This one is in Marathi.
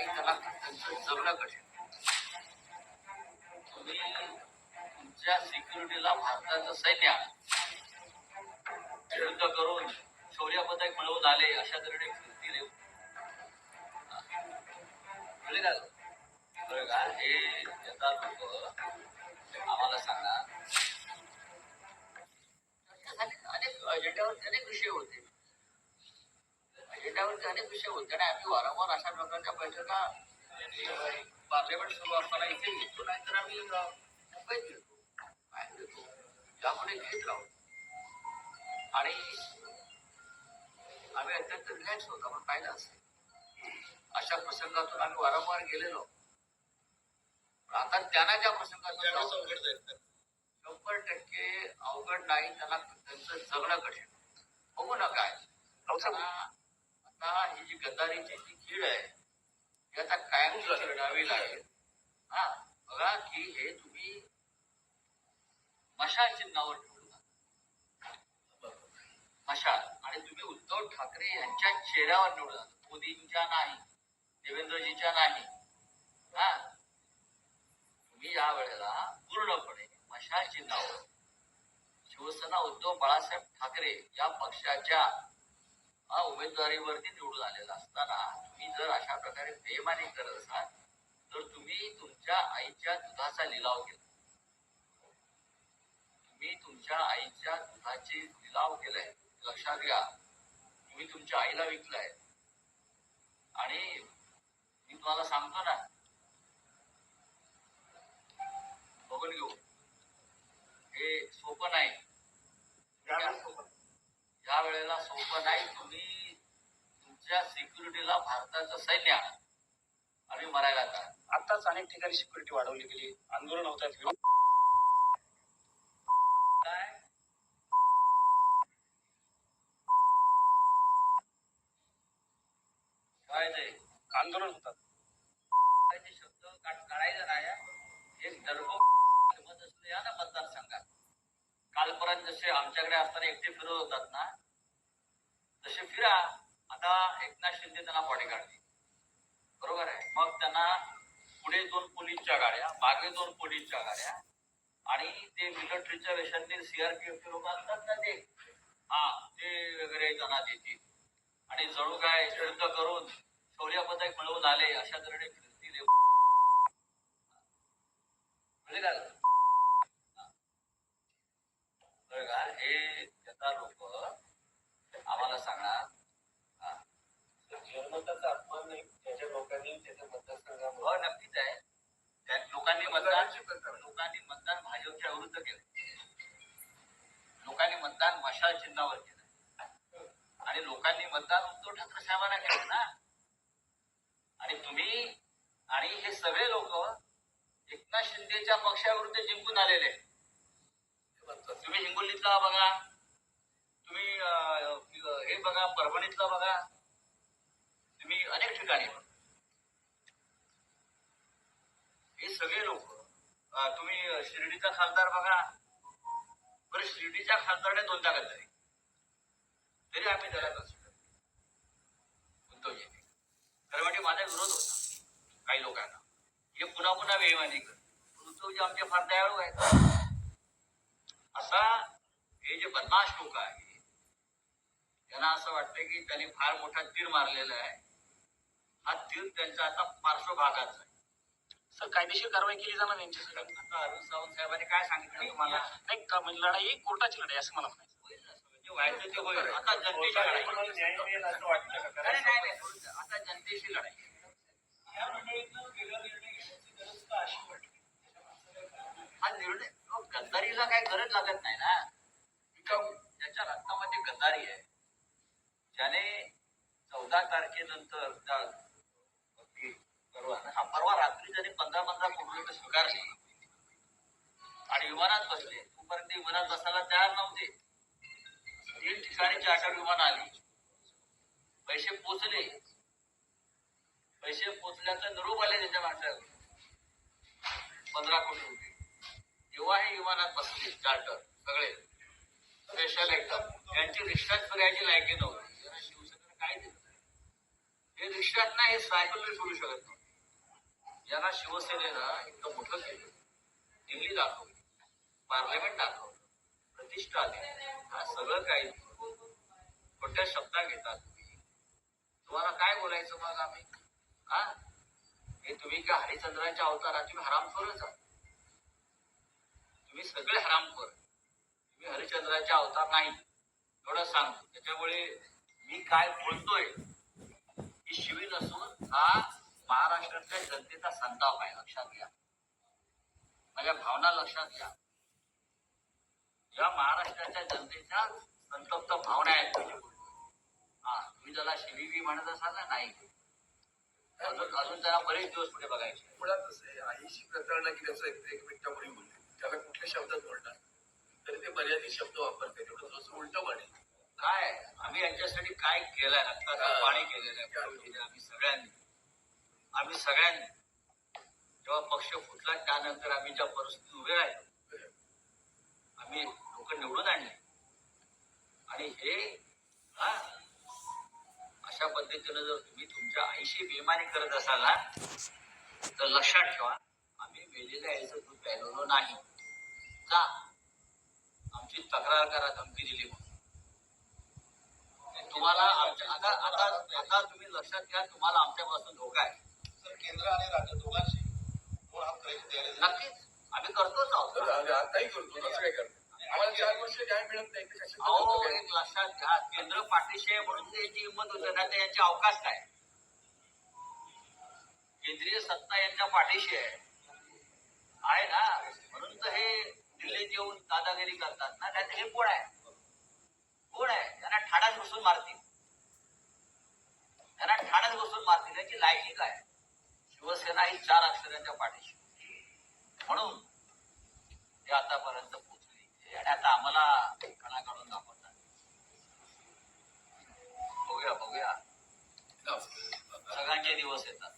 नाही त्याला त्यांचं जगणं कठीण. तुम्ही तुमच्या सिक्युरिटीला भारताचं सैन्य युद्ध करून शौर्य पदक मिळवून आले अशा तऱ्हेने फिरतील का हे यथा लोक आम्हाला सांगा. अनेक अजेंड्यावरती अनेक विषय होते आणि आम्ही वारंवार अशा प्रकारच्या बैठका पार्लमेंट सुरू असताना इथे घेतो, नाहीतर आम्ही मुंबईत घेतो, बाहेर घेतो, यापुढे घेत राहू. आणि आम्ही अत्यंत रिलॅक्स होतो. आपण पाहिलं असेल अशा प्रसंगातून आम्ही वारंवार गेलेलो. आता त्यांना ज्या प्रसंगातून 100% अवघड नाही, त्यांना त्यांचं जगणं कठीण. बघू ना काय आता ही जी गद्दारीची जी कीड आहे ती आता कायम चिरडावी लागेल. हा बघा की हे तुम्ही मशाल चिन्हावर ठेवलं, मशाल, आणि तुम्ही उद्धव ठाकरे यांच्या चेहऱ्यावर निवडला, मोदींच्या नाही, देवेंद्रजीच्या नाही. हा तुम्ही या वेळेला पूर्णपणे मशाल चिन्हावर शिवसेना उद्धव बाळासाहेब ठाकरे या पक्षाच्या उमेदवारीवरती निवडून आलेला असताना तुम्ही जर अशा प्रकारे बेईमानी करत असाल तर तुम्ही तुमच्या आईच्या दुधाचा लिलाव केला. तुम्ही तुमच्या आईच्या दुधाचे लिलाव केलाय, लक्षात घ्या. तुम्ही तुमच्या आईला विकलाय. आणि मी तुम्हाला सांगतो ना, बघून घेऊ, हे सोपं नाही. या वेळेला सोपं नाही. तुम्ही तुमच्या सिक्युरिटीला भारताचं सैन्य आम्ही मरायला का. आताच अनेक ठिकाणी सिक्युरिटी वाढवली गेली, आंदोलन होत आहेत. काय काय ते आंदोलन होतात. शब्द काढायचा नाही. एक दर्भ या ना मतदारसंघात कालपर्यंत जसे आमच्याकडे असताना एकटे फिरत होतात ना, तसे फिरा. आता एकनाथ शिंदे त्यांना बॉडीगार्ड दिली, बरोबर आहे. मग त्यांना पुढे 2 पोलीसच्या गाड्या, मागे 2 पोलीसच्या गाड्या, आणि ते मिलिटरीच्या वेशांनी सीआरपीएफ लोक असतात ना ते वगैरे त्यांना देतील. आणि जणू काय युद्ध करून शौर्य पदक मिळवून आले अशा तऱ्हेने फिरतील. हे यथा लोक आम्हाला सांगणार. जनमताचा अपमान नाही, त्याच्या लोकांनी त्याच्या मतदारसंघामध्ये नक्कीच आहे. त्या लोकांनी मतदान भाजपच्या विरुद्ध केलं. लोकांनी मतदान मशाल चिन्हावर केलं आणि लोकांनी मतदान उद्धव ठाकरे साहेबांना केलं ना. आणि तुम्ही आणि हे सगळे लोक एकनाथ शिंदेच्या पक्षाविरुद्ध जिंकून आलेले. तुम्ही हिंगोलीतला बघा, तुम्ही हे बघा, परभणीतला बघा, तुम्ही अनेक ठिकाणी हे सगळे लोक, तुम्ही शिर्डीचा खासदार बघा. बरं, शिर्डीच्या खासदाराने 2दा गद्दारी, तरी आम्ही त्याला उद्धवजी खरं म्हणजे माझा विरोध होता काही लोकांना. हे पुन्हा पुन्हा बेईमानी कर, उद्धवजी आमचे फार दयाळू आहेत. असा हे जे बदमाश लोक आहे त्यांना असं वाटतं की त्यांनी फार मोठा तीर मारलेला आहे. हा तीर त्यांचा आता पार्श्वभागाचा आहे. सर, कायदेशीर कारवाई केली जाणार यांच्यासाठी. आता अरुण सावंत साहेबांनी काय सांगितलं तुम्हाला? नाही का, म्हणजे लढाई कोर्टाची लढाई असं मला म्हणायचं. होईल असं, म्हणजे व्हायचं ते होईल. आता जनतेची लढाई. नाही, आता जनतेची लढाई. हा निर्णय गद्दारीला काही गरज लागत नाही ना. ज्याच्या रक्तामध्ये गद्दारी आहे, ज्याने 14 तारखेनंतर परवा रात्री ज्याने 15 कोटी रुपये स्वीकारले आणि विमानात बसले. तोपर्यंत विमानात बसायला तयार नव्हते. 3 ठिकाणी चार्टर विमान आली, पैसे पोचले. पैसे पोचल्याचा निरोप आले त्याच्या माणसाला 15 कोटी रुपये. जेव्हा हे विमानात बसले चार्टर सगळे स्पेशल एकदम, त्यांची रिक्षा फिरायची लायकी नव्हती. शिवसेनेनं काय दिलं, हे शिक्षकांना हे सायकल सोडू शकत नाही. यांना शिवसेनेनं इतकं मोठं केलं, दिल्ली दाखवली, पार्लमेंट दाखवलं, प्रतिष्ठा दिली, हा सगळं काही खोट्या शब्दात घेतात. तुम्हाला काय बोलायचं मग आम्ही? हा, हे तुम्ही का हरिश्चंद्राच्या अवतारात तुम्ही हरामखोरच आहात. तुम्ही सगळे हरामखोर. तुम्ही हरिश्चंद्राचा अवतार नाही, एवढं सांगतो. त्याच्यामुळे मी काय बोलतोय ही शिवी नसून हा महाराष्ट्रातल्या जनतेचा संताप आहे. लक्षात घ्या, माझ्या भावना लक्षात घ्या. या महाराष्ट्राच्या जनतेच्या संतप्त भावना आहेत. हा, तुम्ही त्याला शिवी म्हणत असाल ना, नाही. अजून त्याला बरेच दिवस पुढे बघायचे. मुळात कसं आहे, आईशी प्रकरण की त्याचं एक मिनिटापूर्वी बोलले, त्याला कुठल्या शब्दात बोलणार तरी ते मर्यादित शब्द वापरते, तेवढं थोडंसं उलट बनेल. काय आम्ही यांच्यासाठी काय केलंय, रक्ताचं पाणी केलेलं आहे आम्ही सगळ्यांनी. जेव्हा पक्ष फुटला त्यानंतर आम्ही ज्या परिस्थितीत उभे राहिलो, आम्ही लोक निवडून आणले. आणि हे हा अशा पद्धतीनं जर तुम्ही तुमच्या आईशी बेमानी करत असाल ना, तर लक्षात ठेवा, आम्ही मेलेल्या आईचं दूध प्यायलो नाही. जा आमची तक्रार करा, धमकी दिली म्हणून. तुम्हाला आता आता आता तुम्ही लक्षात घ्या, तुम्हाला आमच्यापासून धोका आहे. तर केंद्र आणि राज्य दोघांशी दोन हात करायचे द्यायला नक्कीच आम्ही करतोच आहोत. आताही करतो, असं काय करतो. आम्हाला 4 वर्ष न्याय मिळत नाही, अहो, एक लक्षात घ्या, केंद्र पाठीशी आहे म्हणून त्यांची हिंमत होते ना, यांची अवकाश काय. केंद्रीय सत्ता यांच्या पाठीशी आहे ना, म्हणून तर हे दिल्लीत येऊन दादागिरी करतात ना. त्यात हे कोण आहे? कोण आहे? त्यांना ठाण्यात घुसून मारतील, त्यांना ठाण्यात घुसून मारतील. याची लायकी काय? शिवसेना ही 4 अक्षरांच्या पाठीशी, म्हणून ते आतापर्यंत पोहोचली. आणि आता आम्हाला